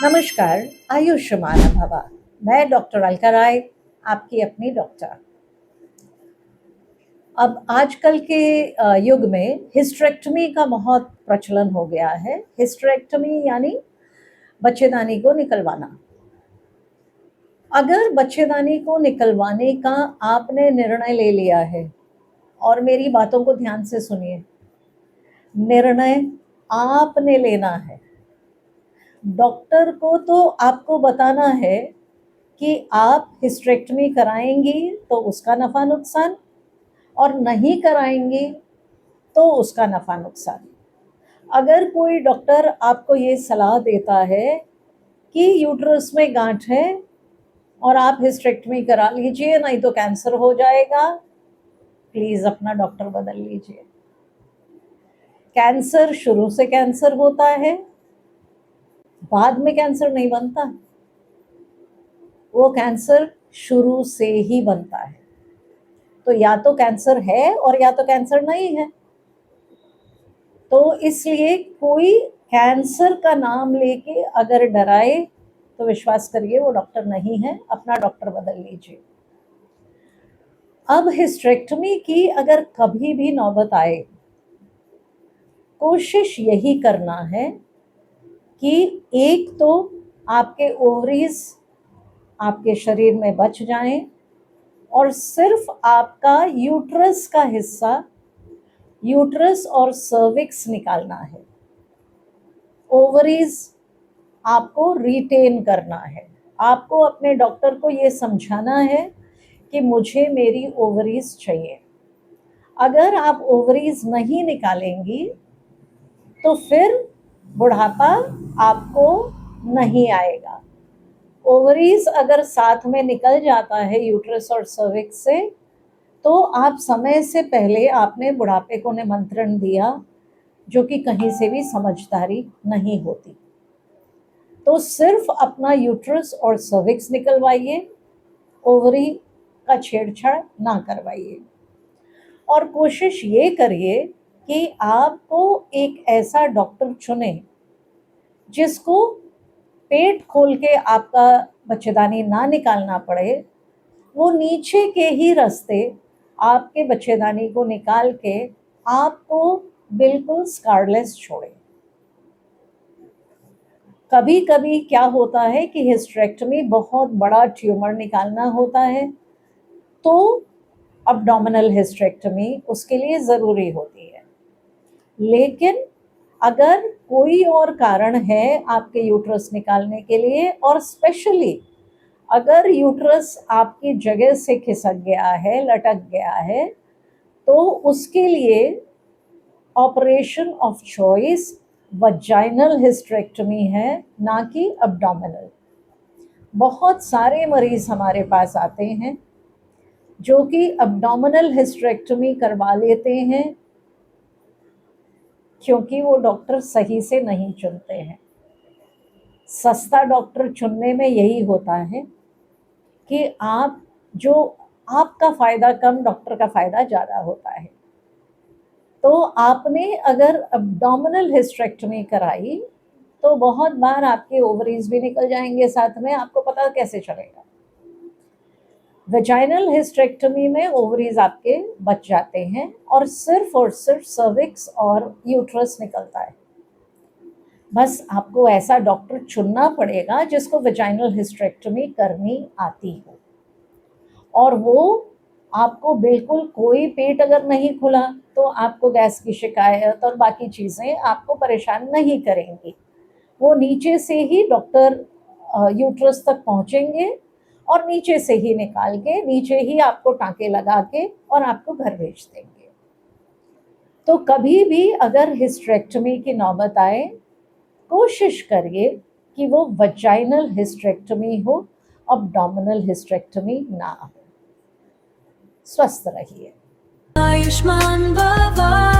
नमस्कार, आयुष्मान भवा। मैं डॉक्टर अलका राय, आपकी अपनी डॉक्टर। अब आजकल के युग में हिस्टेरेक्टमी का बहुत प्रचलन हो गया है। हिस्टेरेक्टमी यानी बच्चेदानी को निकलवाना। अगर बच्चेदानी को निकलवाने का आपने निर्णय ले लिया है, और मेरी बातों को ध्यान से सुनिए, निर्णय आपने लेना है। डॉक्टर को तो आपको बताना है कि आप हिस्टेरेक्टमी कराएंगी तो उसका नफ़ा नुकसान, और नहीं कराएंगी तो उसका नफ़ा नुकसान। अगर कोई डॉक्टर आपको ये सलाह देता है कि यूट्रस में गांठ है और आप हिस्टेरेक्टमी करा लीजिए, नहीं तो कैंसर हो जाएगा, प्लीज़ अपना डॉक्टर बदल लीजिए। कैंसर शुरू से कैंसर होता है, बाद में कैंसर नहीं बनता। वो कैंसर शुरू से ही बनता है। तो या तो कैंसर है और या तो कैंसर नहीं है। तो इसलिए कोई कैंसर का नाम लेके अगर डराए तो विश्वास करिए वो डॉक्टर नहीं है, अपना डॉक्टर बदल लीजिए। अब हिस्टेरेक्टमी की अगर कभी भी नौबत आए, कोशिश यही करना है कि एक तो आपके ओवरीज आपके शरीर में बच जाएं और सिर्फ आपका यूट्रस का हिस्सा, यूट्रस और सर्विक्स निकालना है। ओवरीज आपको रिटेन करना है। आपको अपने डॉक्टर को ये समझाना है कि मुझे मेरी ओवरीज चाहिए। अगर आप ओवरीज नहीं निकालेंगी तो फिर बुढ़ापा आपको नहीं आएगा। ओवरीज अगर साथ में निकल जाता है यूट्रस और सर्विक्स से, तो आप समय से पहले आपने बुढ़ापे को निमंत्रण दिया, जो कि कहीं से भी समझदारी नहीं होती। तो सिर्फ अपना यूट्रस और सर्विक्स निकलवाइए, ओवरी का छेड़छाड़ ना करवाइए। और कोशिश ये करिए कि आपको एक ऐसा डॉक्टर चुने जिसको पेट खोल के आपका बच्चेदानी ना निकालना पड़े, वो नीचे के ही रास्ते आपके बच्चेदानी को निकाल के आपको बिल्कुल स्कारलेस छोड़े। कभी कभी क्या होता है कि हिस्टेरेक्टमी बहुत बड़ा ट्यूमर निकालना होता है, तो अब्डोमिनल हिस्टेरेक्टमी उसके लिए ज़रूरी होती है। लेकिन अगर कोई और कारण है आपके यूट्रस निकालने के लिए, और स्पेशली अगर यूट्रस आपकी जगह से खिसक गया है, लटक गया है, तो उसके लिए operation of choice vaginal hysterectomy है, ना कि अब्डोमिनल। बहुत सारे मरीज हमारे पास आते हैं जो कि अब्डोमिनल हिस्टेरेक्टमी करवा लेते हैं क्योंकि वो डॉक्टर सही से नहीं चुनते हैं। सस्ता डॉक्टर चुनने में यही होता है कि आपका फ़ायदा कम, डॉक्टर का फ़ायदा ज़्यादा होता है। तो आपने अगर अब्डोमिनल हिस्टेरेक्टमी कराई तो बहुत बार आपके ओवरीज भी निकल जाएंगे साथ में, आपको पता कैसे चलेगा? वेजाइनल हिस्टेरेक्टमी में ओवरीज आपके बच जाते हैं और सिर्फ सर्विक्स और यूट्रस निकलता है। बस आपको ऐसा डॉक्टर चुनना पड़ेगा जिसको वेजाइनल हिस्टेरेक्टमी करनी आती हो, और वो आपको बिल्कुल कोई पेट अगर नहीं खुला तो आपको गैस की शिकायत और बाकी चीज़ें आपको परेशान नहीं करेंगी। वो नीचे से ही डॉक्टर यूट्रस तक पहुंचेंगे और नीचे से ही निकाल के, नीचे ही आपको टाँके लगा के और आपको घर भेज देंगे। तो कभी भी अगर हिस्टेरेक्टमी की नौबत आए, कोशिश करिए कि वो वजाइनल हिस्टेरेक्टमी हो, अब्डोमिनल हिस्टेरेक्टमी ना हो। स्वस्थ रहिए। आयुष्मान भवा।